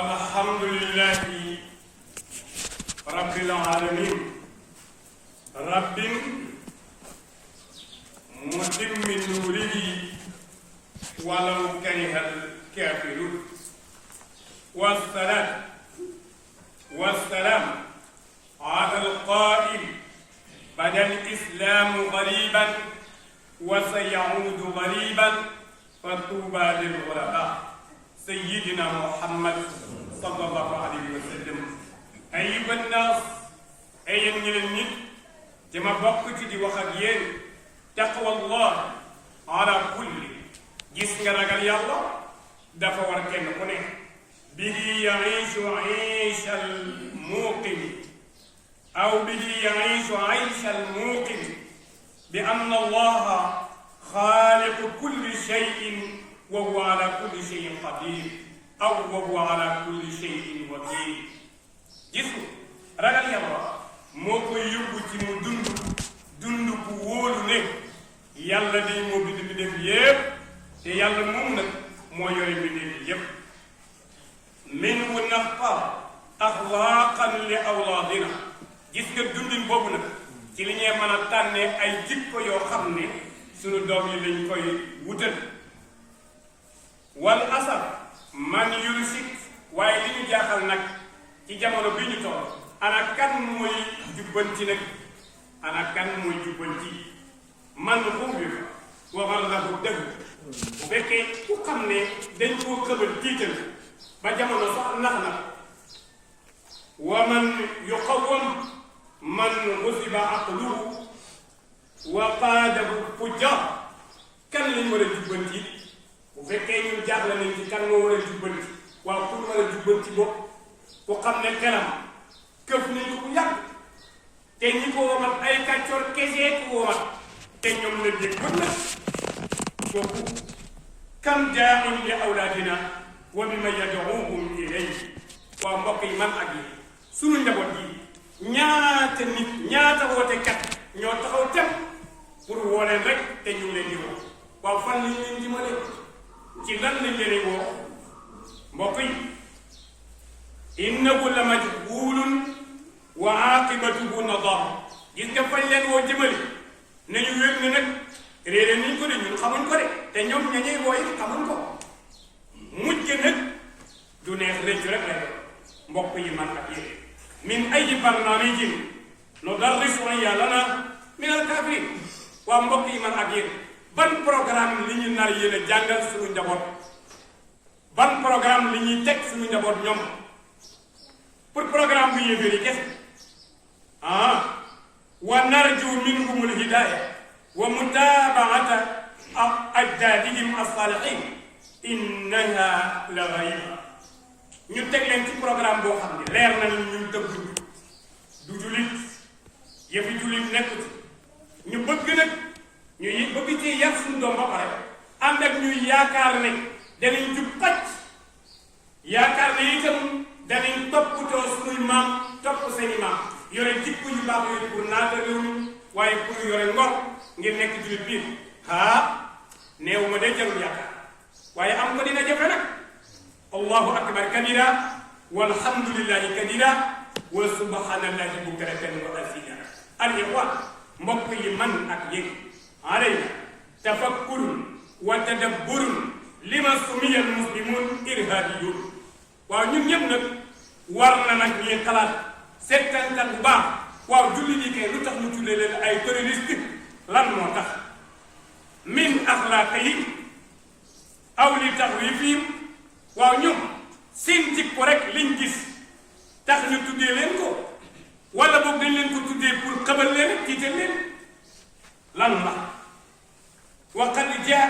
الحمد لله رب العالمين رب متم نوره ولو كره الكافرون والسلام على القائل بدا الإسلام غريبا وسيعود غريبا فطوبى للغرباء سيدنا محمد صلى الله عليه وسلم أيها الناس أيها الناس جما بقيت دي واخا يين تقوى الله على كل gis nga ragal yàlla dafa war kenn ku ne bihi yaishu aisha al muqim aw bihi yaishu aisha al muqim bi anna allaha xaaliqu kulli shayin wa huwa ala kulli shayin qadir aw wa huwa ala kulli shayin wakil gis nga ragal yàlla moo koy yóbbu ci mu dund bu wóolu ne yàlla day moo bind bi def yépp te yàlla moom nag moo yore mbindeef yépp minhu nafar axlaaqan li awlaadina gis nga dundin boobu nag ci li ñuy mën a tànnee ay jikko yoo xam ne sunu doom yi lañ koy wutal wal asar man yursit waaye li ñu jaaxal nag ci jamono bi ñu toll ana kan mooy jubbanti nag ana kan mooy jubbanti man xuubi fa waxal la bu dëgg bu fekkee ku xam ne dañ koo xëbal tiital ba jamono sax nax na wa man yuqawwam man musiba aqluhu wa qaadahu fujjar kan lañ war a jubbanti bu fekkee ñun jaaxle nañ ci kan moo war a jubbanti waaw pour war a jubbanti bopp ku xam ne xelam këf nañ ko bu yàgg te ñi ko womat ay kàccoor kese ko womat te ñoom la déggoon na kooku kam jaain li awlaadina wa bi ma yad'uuhum ilayhi waaw mbokk yi man ak yi sunu njaboot yi ñaata nit ñaata wootekat ñoo taxaw tem pour woo leen rek te ñu ngi leen di woo waaw fan lañ leen jëmale ci lan lañ leen woo mbokk yi innahu la majhuulun wa aaqibatuhu nadar gis nga fañ leen woo jëmale nañu wér ne nag réeré niñ ko de ñun xamuñ ko de te ñoom ñañuy wooy xamuñ ko mujj nag du neex rëccu rek la mbokk yi man ak yéen min ay barnaamijin nudarrisu iyaalana min al-kaafiriin waa mbokk yi man ak yéen ban programme li ñu nar yéen a jàngal suñu njaboot ban programme li ñuy teg suñu njaboot ñoom pour programme bu yéeféer yi kese wa narju minhumul hidaaya wa mutaabaata ajdaadihim as-saalihiin innaha la ghayba ñu teg leen ci programme boo xam ne leer na ni ñun dëgg du jullit yëfi jullit nekk ñu bëgg nag ñu bëgg ci yar suñu doom ba pare ànd ak ñuy yaakaar ne danañ jub pàcc yaakaar ne itam danañ toppatoo suñuy maam topp seeni maam yore jikko yu baax yooyu pour naata réew mi waaye pour yore ngor ngir nekk jullit biir néew ma day jarul yaakaar waaye am ko dina jafe nag allahu akbar kabira walhamdulillahi kabira wa subhanallahi bukratan wa asila al ixwan mbokk yi man ak yéen alayna tafakkurun wa tadabburun lima sumiya al muslimun irhabiyun waaw ñun ñëpp nag war na nag ñuy xalaat settantal bu baax waaw julli ñi kay lu tax ñu tuddee leen ay terroriste lan moo tax min axlaaqihim aw li taxriifihim waaw ñoom seen jikko rek liñ gis tax ñu tuddee leen ko wala boog dañ leen ko tuddee pour xabal leen tiital leen lan la wa qad jaa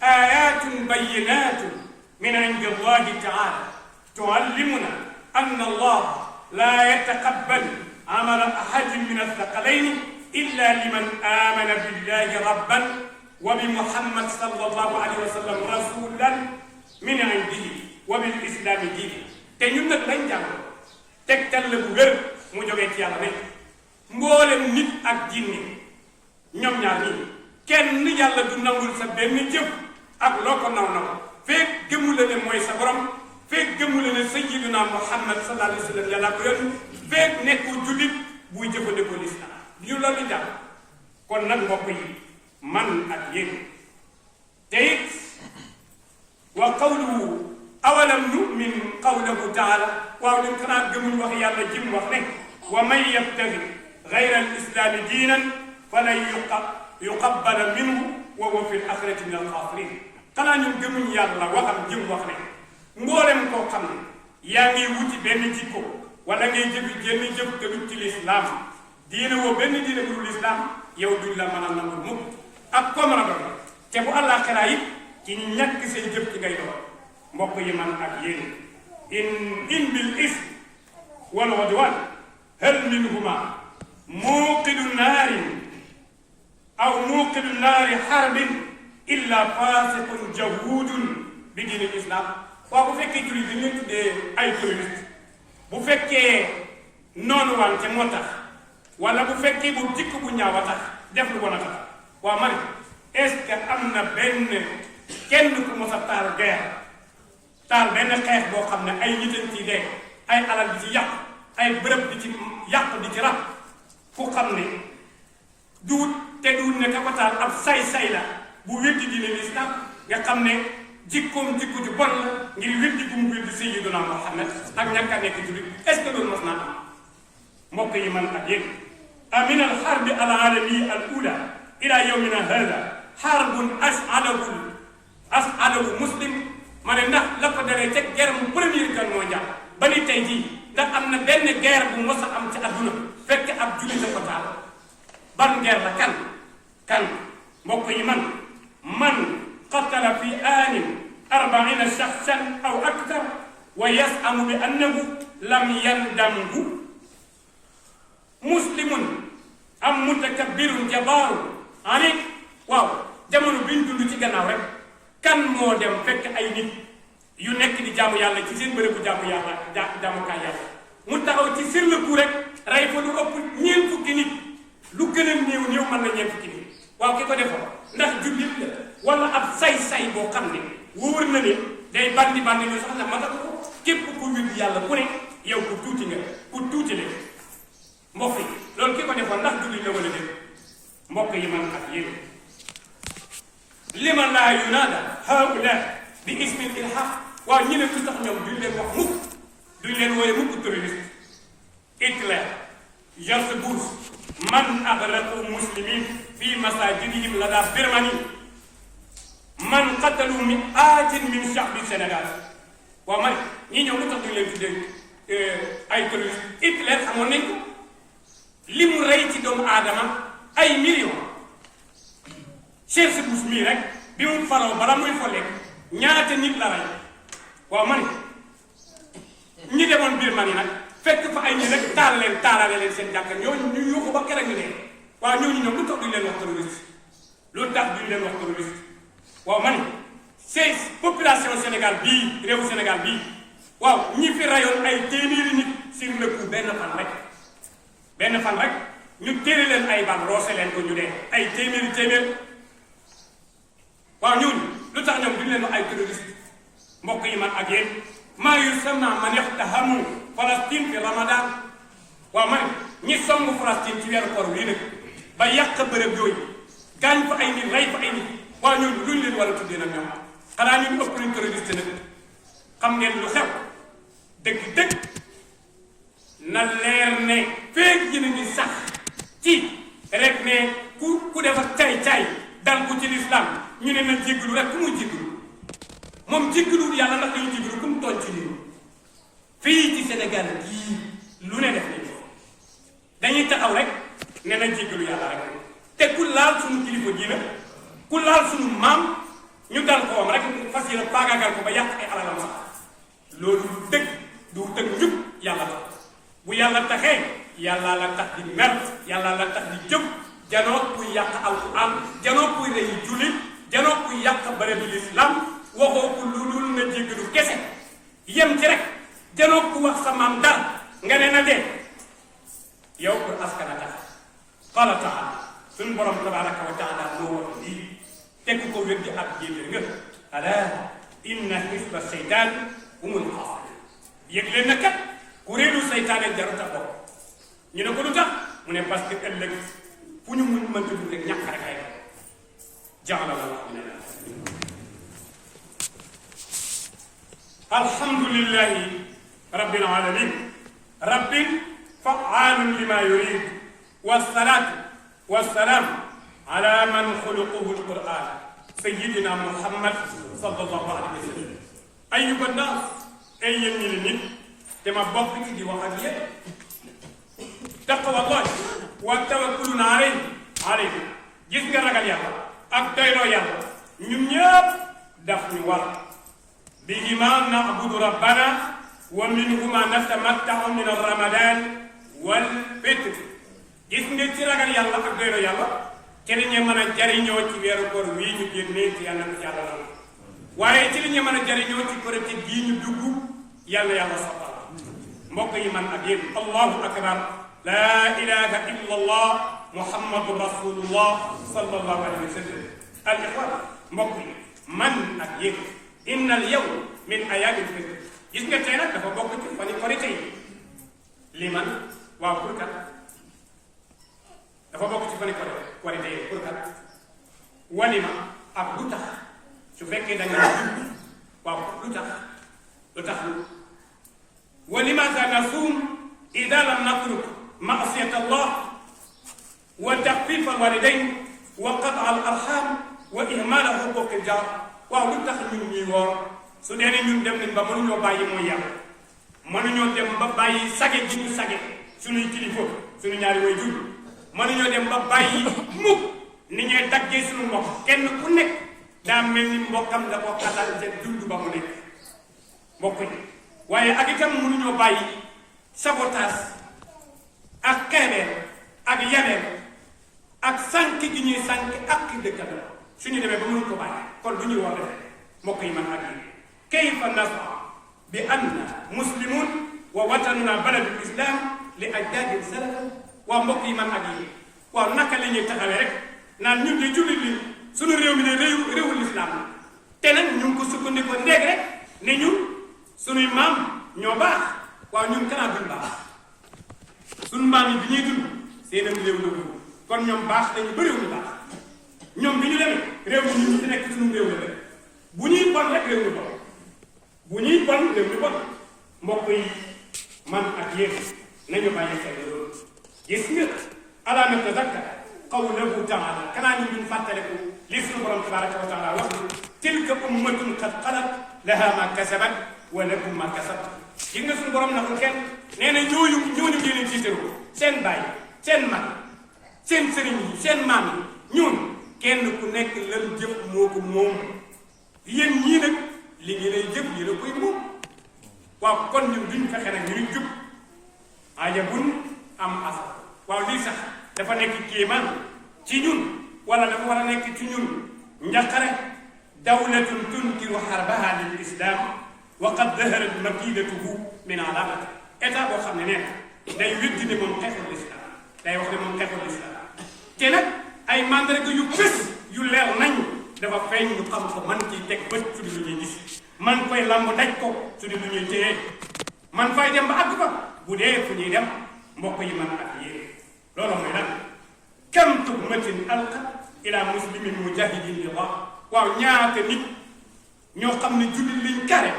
ayatun bayyinatun min indi allahi taala tuallimuna anna allah la yataqabbal amala ahadin min athaqalayni illa liman amana billahi rabban wa bi muhammad sallallahu alayhi wa sallam rasulan min indihi wa bil islami diini te ñun nag lañ jàng tegtal la bu wér mu jógee ci yàlla ne mboolem nit ak jinne ñoom ñaar ñii kenn yàlla du nangul sa benn jëf ak loo ko naw naw feeg gëmu la ne mooy sa borom feeg gëmu la ne sa sayyiduna Muhammad sallallahu alayhi wa sallam yàlla ko yoon feeg nekkul jullit buy jëfandikoo lislaam ñu loolu jàpp kon nag mbokk yi man ak yéen te it wa qawluhu awalam nu'min qawluhu taala waaw ñun xanaa gëmuñ wax yàlla jim wax ne wa man yabtaghi ghayra al-islami diinan falan yuqabbala minhu wa huwa fi al-akhirati min al-khasirin xanaa ñun gëmuñ yàlla waxam jim wax ne mboolem koo xam ne yaa ngi wuti benn jikko wala ngay jëfi génn jëf te du ci lislaam diine woo benn diine bu dul lislaam yow duñ la mën a nangu mukk ak comme la doon te bu àllaaxira it ci ñàkk seen jëf ci ngay doon mbokk yi man ak yéen in bil ism wal udwan hal minhuma muuqidu naarin aw muuqidu naari xarbin illa fasiqun jahudun bi diine lislaam waaw bu fekkee jullit dañ leen tuddee ay terroriste bu fekkee noonu wante moo tax wala bu fekkee bu jikko bu ñaaw a tax def lu bon a tax waaw man est-ce que am na benn kenn ku mos a taal guerre taal benn xeex boo xam ne ay nit ci dee ay alal di ci yàq ay bërëb di ci yàq di ci rab ku xam ne duut te duut ne ka ko taal ab say-say la bu weddi diine lislaam nga xam ne jikkoom jikko ju bon la ngir weddi bu mu weddi sayyiduna Muhammad ak ñàkk a nekk jullit est-ce que loolu mos naa am mbokk yi man ak yéen min al harbi al alami al ula ila yawmina hada harbun as'adahu muslim ma ne ndax la ko dalee ca guerre mu première guerre mondiale ba ni tey jii ndax am na benn guerre bu mos a am ci adduna fekk ab jullit la ko taal ban guerre la kan mbokk yi man qatala fi aanin 40 shakhsan aw akthar wa yasamu bi annahu lam yandamhu muslimun am mutakabbirun jabaarun ani waaw jamono biñ dund ci gannaaw rek kan moo dem fekk ay nit yu nekk di jaamu yàlla ci seen bërëbu jaamu yàlla jaamukaay yàlla mu taxaw ci sur le coup rek rey fa lu ëpp ñeent fukki nit lu gën a néew mën na ñeent fukki nit waaw ki ko defoon ndax jullit la wala ab say-say boo xam ne wóor na ne day bandi ñu sax na matal ko képp ku wér yàlla ku ne yow ku tuuti nga ku tuuti la mbokk yi loolu ki ko defoon ndax jullit la wala déet mbokk yi man ak yéen lima laa yunaada haula bi ismil ilhaq waaw ñi ne lu tax ñoom duñ leen wax mukk duñ leen wooye mukk terroriste Hitler George Bush man agraqu muslimin fi masajidihim lada Birmanie man qatalu mi'atin min sha'bi Sénégal waaw man ñii ñëw lu tax duñ leen tuddee ay terroriste Hitler xamoon nañ ko li mu rey ci doomu aadama ay millions George Bush mii rek bi mu faroo bala muy folleek ñaata nit la rey waaw man ñi demoon Birmanie nag fekk fa ay nit rek taalale leen seen jàkka ñooñu ñu yuuxu ba keroog ñu dee waaw ñooñu ñoom lu tax duñ leen wax terroriste loolu tax duñ leen wax terroriste waaw man c'est population Sénégal bii réewu Sénégal bii waaw ñi fi rayoon ay téeméeri nit sur le coup benn fan rek ñu téere leen ay bal roose leen ko ñu dee ay téeméer waaw ñooñu lu tax ñoom duñ leen wax ay terroriste mbokk yi man ak yéen maa yusamma man iqtahamu Palestine fi Ramadan waaw man ñi songu Palestine ci weeru koor wii nag ba yàq bërëb yooyu gaañ fa ay nit rey fa ay nit waaw ñooñu luñ leen war a tuddee nag ñoom xanaa ñun ëpp nañ terroriste nag xam ngeen lu xew dëgg na leer ne feeg ñu ngi sax ci rek ne ku def ak caay dal ko ci lislaam ñu ne na jéggalu rek ku muy jéggalu moom jéggaluwul yàlla ndax dañu jéggalu ku mu tooñ ci ñun fii ci Sénégal gii lu ne def nañ ko dañuy taxaw rek ne na jéggalu yàlla rek te ku laal suñu kilifa diina ku laal suñu maam ñu dal ko am rek fas yéene faagaagal ko ba yàq ay alalam sax loolu dëgg du tëg njub yàlla tax bu yàlla taxee yàlla la tax di mer yàlla la tax di jëf janoo kuy yàq alquran janoo kuy rey jullit janoo kuy yàq bërëb l'islam waxoo ko lu dul na jéggalu kese yem ci rek janoo ku wax sa maam dara nga ne na dee yow pour askan a tax qala taala suñu borom tabaraka wa taala moo wax lii tekk ko weddi ak jéeféer nga ala inna xisba seytaan humul xaasiriin yëg leen na kat kuréelu saytaane jarut a bokk ñu ne ko lu tax mu ne parce que ëllëg fu ñu mën tudd rek ñàkk rek ay jaxla la wax ne alhamdulillahi rabbil alamin rabbin fa'aalun lima yurid wasalaatu wasalaam ala man xuluquhu alquran sayyidina muhammad sallallahu alayhi wa sallam ayyuha nnaas ay yéen ñi nit te ma bokk ci di wax ak yéen taqwallah wa tawakkulun alayhi gis nga ragal yàlla ak doyloo yàlla ñun ñëpp daf ñu war bihima na'budu rabbana wa minhuma natamatta'u min ar-ramadan wal fitr gis nga ci ragal yàlla ak doyloo yàlla ci li ñu mën a jariñoo ci weeru koor wii ñu génnee ci yàlla na yàlla la waaye ci li ñu mën a jariñoo ci korite gii ñu dugg yàlla yàlla soxal mbokk yi man ak yéen allahu akbar laa ilaha illa allah muhammadu rasulullah sallallahu alayhi wa sallam al ixwan mbokk yi man ak yéen inna al yawm min ayaamil fitr gis nga tey nag dafa bokk ci fani korite yi li man waaw pour kat dafa bokk ci fani korite yi pour kat walima ak lu tax su fekkee da nga waaw lu tax ولماذا نصوم إذا لم نترك معصية الله وتخفيف الوالدين وقطع الأرحام وإهمال حقوق الجار waaw lu tax ñun ñuy woor su dee ne ñun dem nañ ba mënuñoo bàyyi mooy yàlla mënuñoo dem ba bàyyi sage ji ñu sage suñuy kilifa suñu ñaari way jur mënuñoo dem ba bàyyi mukk ni ñuy daggee suñu mbokk kenn ku nekk daa mel ni mbokkam da ko xatal te dund ba mu nekk mbokk yi waaye ak itam mënuñoo bàyyi sabotage ak xeebeel ak yabeel ak sànq gi ñuy sànq ak dëkkandoo suñu demee ba mënuñ ko bàyyi kon lu ñuy war defee mbokk yi man ak yi kayfa nas'a bi anna muslimun wa watanuna baladul islam li ajdaadi salaf waaw mbokk yi man ak yi waaw naka la ñuy taxawee rek naan ñun de jullit li suñu réew mi ne réewul islam te nag ñu ngi ko sukkandikoo ndéeg rek ne ñun sunuy maam ñoo baax waaw ñun kanaa duñ baax sunu maam yi bi ñuy dund seenam réew la dund kon ñoom baax dañu bëriwuñu baax ñoom bi ñu demee réew mi ñu ci nekk sunu réew la rek bu ñuy bon rek réew ñu bon bu ñuy bon réew ñu bon mbokk yi man ak yéen nañu bàyyi xel loolu gis nga alaa natazakkar qawlahu taala kanaa ñu duñ fàttaliku li sunu borom tabaraka wa taala wax tilka ummatun qad xalat laha ma kasabat wa lakum ma kasabtum gis nga suñu borom naxul kenn nee na ñooñu ngeen tiitaroo seen baay seen mag seen sëriñ yi seen maam yi ñun kenn ku nekk lan jëf moo ko moom yéen ñii nag li ngi lay jëf yi la koy moom waaw kon ñun duñ fexe nag ñuy jub ajabun am asal waaw lii sax dafa nekk kéemaan ci ñun wala dafa war a nekk ci ñun njaqare dawlatun tunkiru harbaha lil islam wa qad daharat makidatuhu min alamati état boo xam ne nee na day weddi ne moom xeexul l'islam day wax ne moom xeexul l'islam te nag ay mandarga yu fës yu leer nañu dafa feeñ ñu xam ko man ciy teg bët su di lu ñuy gis man koy lamb daj ko su di lu ñuy téye man fay dem ba àgg fa bu dee fu ñuy dem mbokk yi man ak yéen loolu mooy lan kam tuhmatin alqat ila muslimin mujahidin lillah waaw ñaata nit ñoo xam ne jullit liñ kare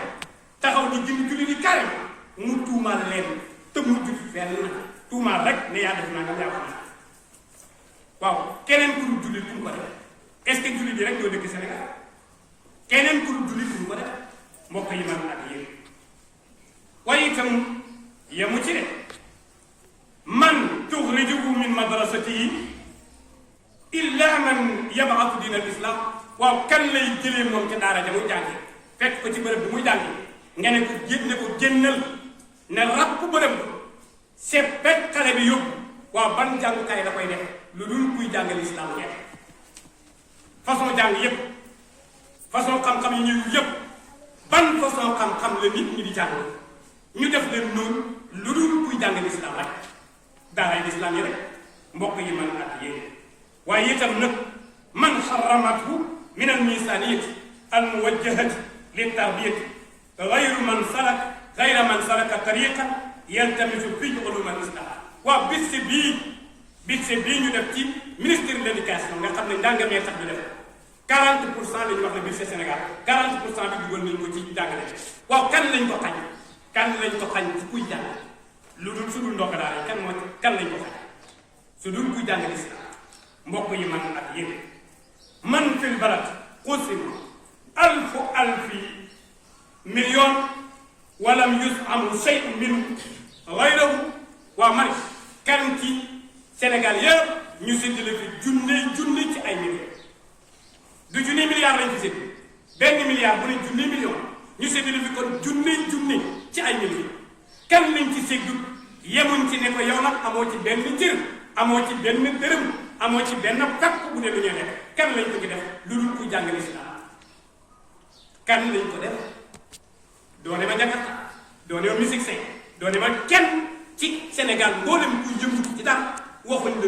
taxaw di gën jullit yi kare mu tuumaal leen te mu jub fenn tuumaal rek ne yaa def naa nga yaa ko waaw keneen ku dul jullit ku mu ko def est-ce que jullit yi rek ñoo dëkk Sénégal keneen ku dul jullit ku mu ko def mbokk yi man ak yéen waaye itam yemu ci de man tuxrijuhu min madrasatihi illa man yabaatu diin al islam waaw kan lay jëlee moom ca daara ja muy jànge fekk ko ci bërëb bi muy jànge nga ne ko génnal ne rab ku bërëb seppet xale bi yóbbu waaw ban jàngukaay da koy def lu dul kuy jàngal islam ñeent façon jàng yépp façon xam-xam yi ñuy yépp ban façon xam-xam la nit ñi di jàng ñu def leen noonu lu dul kuy jàngal islam rek daaray islam yi rek mbokk yi man ak yéen waaye itam nag man xaramathu min al misaniyati al muwajjahati lil tarbiyati gayru man salak gayra man salaka tariqan yaltamisu fihi ulumal islam. waaw bis bii ñu def ci ministère de l'éducation nga xam ne njàngamee tax ñu def 40% la ñu wax ne budget Sénégal 40% bi dugal nañ ko ci jàngale. waaw kan lañ ko xañ ci kuy jàng lu dul su dul ndongo daara kan lañ ko xañ su dul kuy jàngale si mbokk yi man ak yéen man fil balad qusima alfi million walam yusamu shay'un minhu ghayrahu. waaw man kan ci Sénégal yëpp ñu séddale fi junne ci ay millions du junni milliards lañ fi séddale benn milliard bu ne junni million ñu séddale fi kon junne ci ay millions kan lañ ci séddu yemuñ ci ne ko yow nag amoo ci benn cër amoo ci benn dërëm amoo ci benn fekk bu ne lu ñu nekk kan lañ ko ci def lu dul ku jàngale islam kan lañ ko def doone ma Jakarta doone ma musique sey doone ma kenn ci Sénégal mboolem kuy yëngu ci dara waxuñ la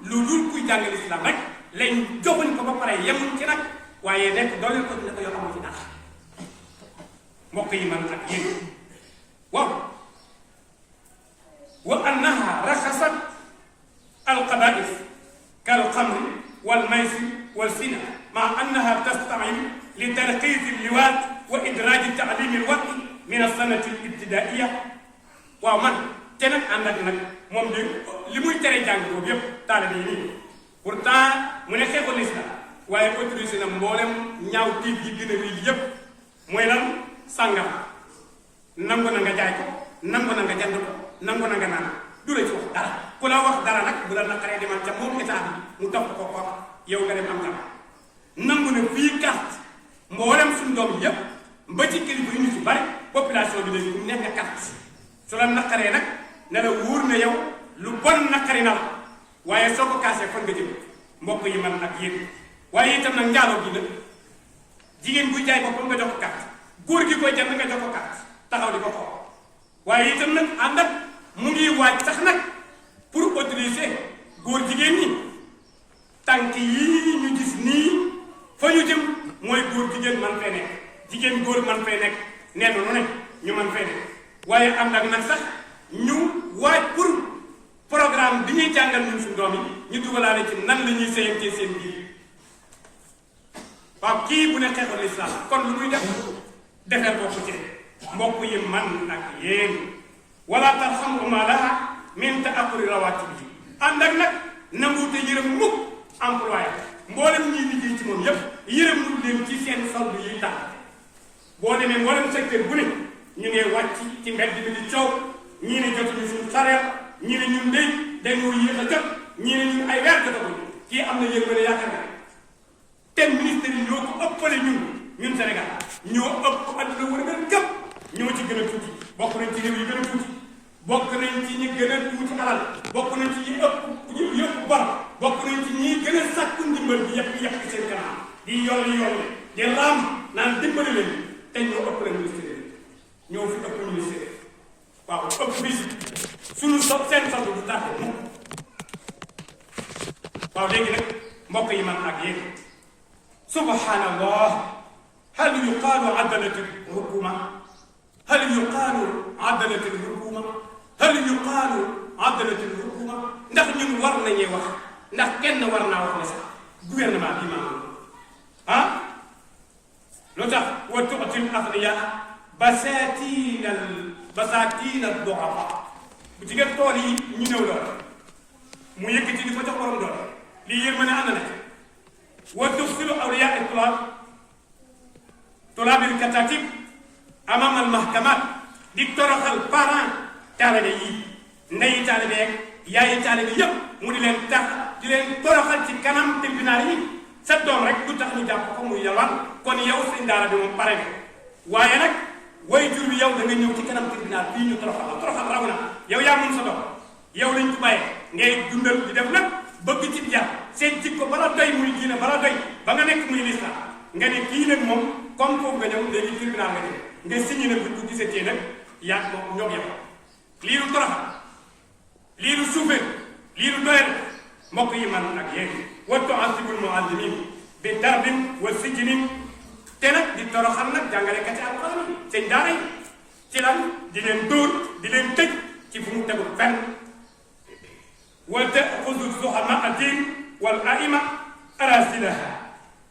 lu dul kuy jàngale islam rek lañ joxuñ ko ba pare yemuñ ci nag waaye nekk dooleel ko ne ko yow amoo ci dara mbokk yi man ak yéen waaw wa annaha raxasat alqaba'is kal xamri wal maysir wal sina ma annaha tasta'in li tarqiis alliwaat wa idraaj ta'lim alwaqt min as-sanati al-ibtidaiya. waaw man te nag ànd ak nag moom de li muy tere jàng boobu yëpp taalibe yi nii pourtant mu ne xeexul islam waaye autorisé na mboolem ñaaw tiit yi gën a rëy yëpp mooy lan sàngara nangu na nga jaay ko nangu na nga jënd ko nangu na nga naan du la ci wax dara ku la wax dara nag bu la naqaree demal ca moom état bi mu topp ko ko yow nga dem am dara nangu na fii carte mboolem suñu doom yëpp ba ci kilifa yu ñu ci bari population bi léegi nekk nga carte su la naqaree nag ne la wóor na yow lu bon naqari na la waaye soo ko kaasee fan nga jëm mbokk yi man ak yéen waaye itam nag njaaloo gi nag jigéen buy jaay boppam nga jox ko carte góor gi koy jënd nga jox ko carte taxaw di ko xool waaye itam nag ànd ak mu ngi waaj sax nag pour autoriser góor jigéen ñi tànk yii ñu gis nii fa ñu jëm mooy góor jigéen man fee nekk jigéen góor man fee nekk nee na lu ne ñu man fee nekk waaye ànd ak nag sax ñu waaj pour programme bi ñuy jàngal ñun suñu doom yi ñu dugalaale ci nan la ñuy séyantee seen biir waaw kii bu ne xeexul islam kon lu muy def defar bokku ci mbokk yi man ak yéen wala tarxamu ma laha min taakuri rawatib yi ànd ak nag nanguute yërëm mukk employé mboolem ñuy liggéey ci moom yépp yërëm mu leen ci seen solde yi tax boo demee mboolem secteur bu ne ñu ngi wàcc ci mbedd bi di coow ñii ne jotuñu suñu salaire ñii ne ñun ndey dañoo yéex a jot ñii ne ñun ay weer jotaguñu kii am na yéen mën a yaakaar nga te ministère yi ñoo ko ëppale ñun Sénégal ñoo ëpp àdduna wër nga képp ñoo ci gën a tuuti bokk nañ ci réew yi gën a tuuti bokk nañ ci ñi gën a tuuti alal bokk nañ ci ñi yëpp bor bokk nañ ci ñi gën a sàkku ndimbal bi yëpp seen kanam di yolli di raam naan dimbali leen te ñoo ëpp la ministère ñoo fi ëpp ministère waaw ëpp bi suñu seen sant du tàtte mukk waaw léegi nag mbokk yi man ak yéen subhanallah hal yuqaalu adalati hukuma hal yuqaalu adalati hukuma hal yuqaalu adalati hukuma ndax ñun war nañuy wax ndax kenn war naa wax ne sax gouvernement bi maanaam ah lu tax wa tu'til aghniya basaatiina du'afa bu ci ngeen tool yi ñu néew doole mu yëkkati di ko jox borom doole lii yéen ma ne ànd na wa tufsilu awliyaa tulaabil kataatib amaam al mahkamaat di toroxal parents taalibe yi ndeyi taalibe yeeg yaayi taalibe yépp mu di leen tax di leen toroxal ci kanam tribunal yi sa doom rek du tax ñu jàpp ko muy yalwaan kon yow sëñ daara bi moom pare nga waaye nag way jur bi yow da nga ñëw ci kanam tribunal fii ñu toroxal raw na yow yaa mun sa doom yow lañ ko bàyyee ngay dundal di def nag bëgg ci jar seen jikko bala doy muy diine bala doy ba nga nekk muy lislam nga ne kii nag moom comme foofu nga ñëw léegi tribunal nga ñëw nga signé nag bu ko gisatee nag yaa moom ñoo yem lii lu toroxal lii lu suufee lii lu doyal mbokk yi man ak yéen wa tu'azzibul mu'allimin bi darbin wa sijnin te nag di toroxal nag jàngalekat yi alxuraan yi seen daara yi ci lan di leen dóor di leen tëj ci fu mu tegul fenn wa taxudu zuhama ad-din wal aima arasilaha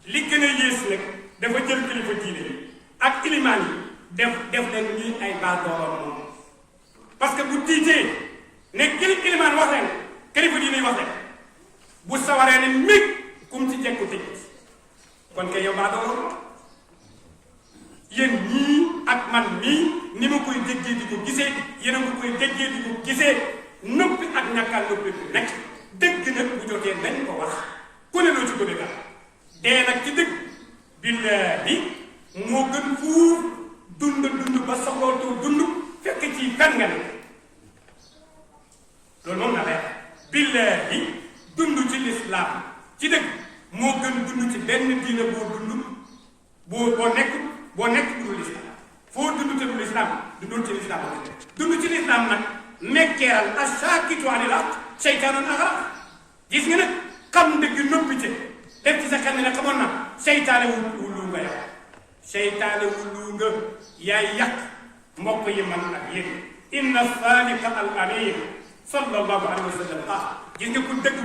li gën a yées nag dafa jël kilifa diine yi ak ilimaan yi def leen ñuy ay baadoolam moom parce que bu tiitee ne ilimaan wax leen kilifa diine yi wax leen bu sawaree ne mig kum ci jekku tëj kon kay yow baadoolam yéen ñii ak man mii ni ma koy déggee di ko gisee yéen a ma koy déggee di ko gisee noppi ak ñàkkaal noppi bu nekk dëgg nag bu jotee nañ ko wax ku ne loo ci gën a gaaw dee nag ci dëgg billaahi moo gën fuuf dund ba soxlootoo dund fekk ci fen nga ne loolu moom na leer billaahi dund ci lislaam ci dëgg moo gën dund ci benn diina boo nekk dund lislaam foo dund te du lislaam dundul ci lislaam dund ci lislaam nag mekkeeral asaakitu anil haqq seytaanun axraq gis nga nag xam dëgg noppi ci def ci sa xel ne xamoon na seytaane wullu nga yow seytaane wullu nga yaay yàq mbokk yi man ak yéen inna sadiqa al amin sallallahu alayhi wa sallam gis nga ku dëgg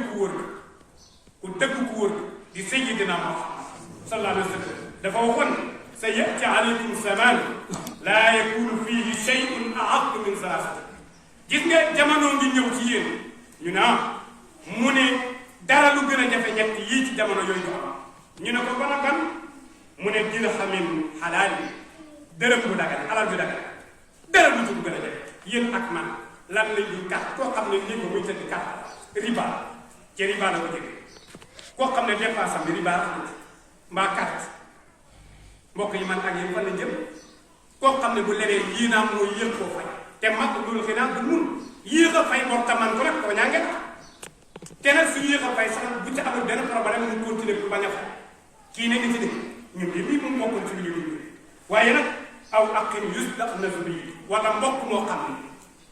ku wóor di sayyidina Muhammad sallallahu alayhi wa sallam dafa waxoon sa yati alaykum zaman laa yakunu fihi shay'un a'azzu min salaasati gis nga jamono ngi ñëw ci yéen ñu ne mu ne dara lu gën a jafe ñett yii ci jamono yooyu ko am ñu ne ko ban ak ban mu ne dirhamin xalaal dërëm bu dagal alal bu dagal dara lu ci gën a jafe yéen ak man lan la ñuy kat koo xam ne lii ko muy tëdd kat riba ci riba la ko jëlee koo xam ne dépense am bi riba la ko mbaa kat mbokk yi man ak yéen fan la jëm koo xam ne bu leneen yii naa mooy yéex koo fay te mag loolu xëy naa du mun yéex a fay bor taman ko rek koo ñaa ngeen te nag su yéex a fay sax bu ci amul benn problème mu continuer pour bañ a fay kii ne ni ci dëkk ñun de lii moom bokkoon ci lu ñu waaye nag aw aqin yusdaq na fi bii wala mbokk moo xam ne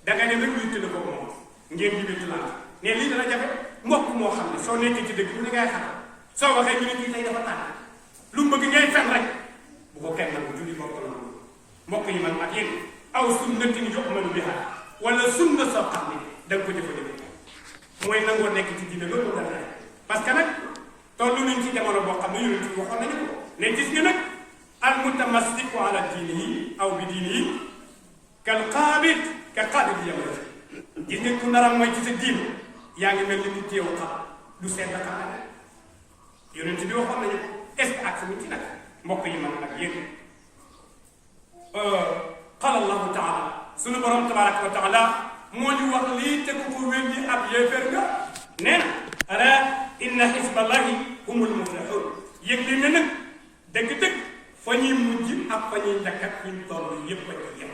danga ne rek luy tëdd ko moom ngeen di wétulante ne lii dana jafe mbokk moo xam ne soo nekkee ci dëkk bu ni ngay xam soo waxee ñu ne kii tey dafa tànn lu mu bëgg ngay fen rek bu ko kenn nag julli mbokk la mbokk yi man ak yéen aw sunnatin yu'manu biha wala sunna soo xam ne da nga ko jëfandikoo mooy nangoo nekk ci diine loolu la parce que nag tollu nañ ci jamono boo xam ne yonent bi waxoon nañu ko ne gis nga nag al mutamassiku ala diinihi aw bi diinihi kal qaabid ka qaabid yamut gis nga ku naram mooy ci sa diine yaa ngi mel ni ku teew xam du seet la xam ne yonent bi waxoon nañu ko est-ce que ak suñu ci nag mbokk yi man ak yéen qala allahu taala sunu borom tabaraka wa taala moo ñu wax lii te ku ko weddi ab yéeféer nga nee na ala inna xisballahi humul muflixuun yëg li ne nag dëgg-dëgg fa ñuy mujj ak fa ñuy njëkk ak ñu toll yépp a ci yem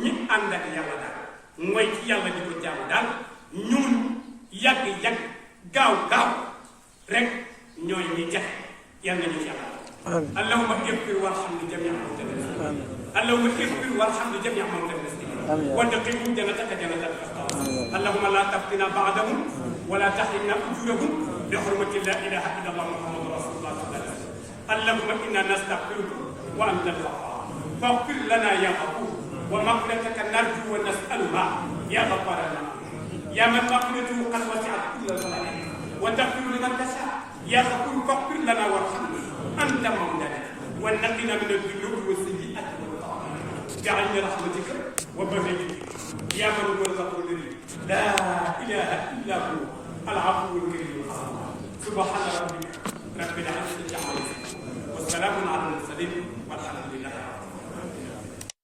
ñi ànd ak yàlla daal mooy ci yàlla di ko jaamu daal ñun yàgg-yàgg gaaw rek ñooy ñi jafe yal nañu ci yàlla allahumma ighfir warham li jamii mawtana اللهم اغفر وارحم لجميع موتى المسلمين وادخلهم جنتك جنة الفردوس اللهم لا تفتنا بعدهم ولا تحرمنا اجورهم بحرمة لا اله الا الله محمد رسول الله صلى الله عليه وسلم اللهم انا نستغفرك وانت الغفار فاغفر لنا يا غفور ومغفرتك نرجو ونسالها يا غفار لنا يا من مغفرته قد وسعت كل ظلام وتغفر لمن تشاء يا غفور فاغفر لنا وارحمنا انت مولانا ونقنا من الذنوب والسيئات جعلني رحمتك وبركتك يا من هو الغفور الذي لا اله الا هو العفو الكريم سبحان ربك رب العزه عما يصفون والسلام على المرسلين والحمد لله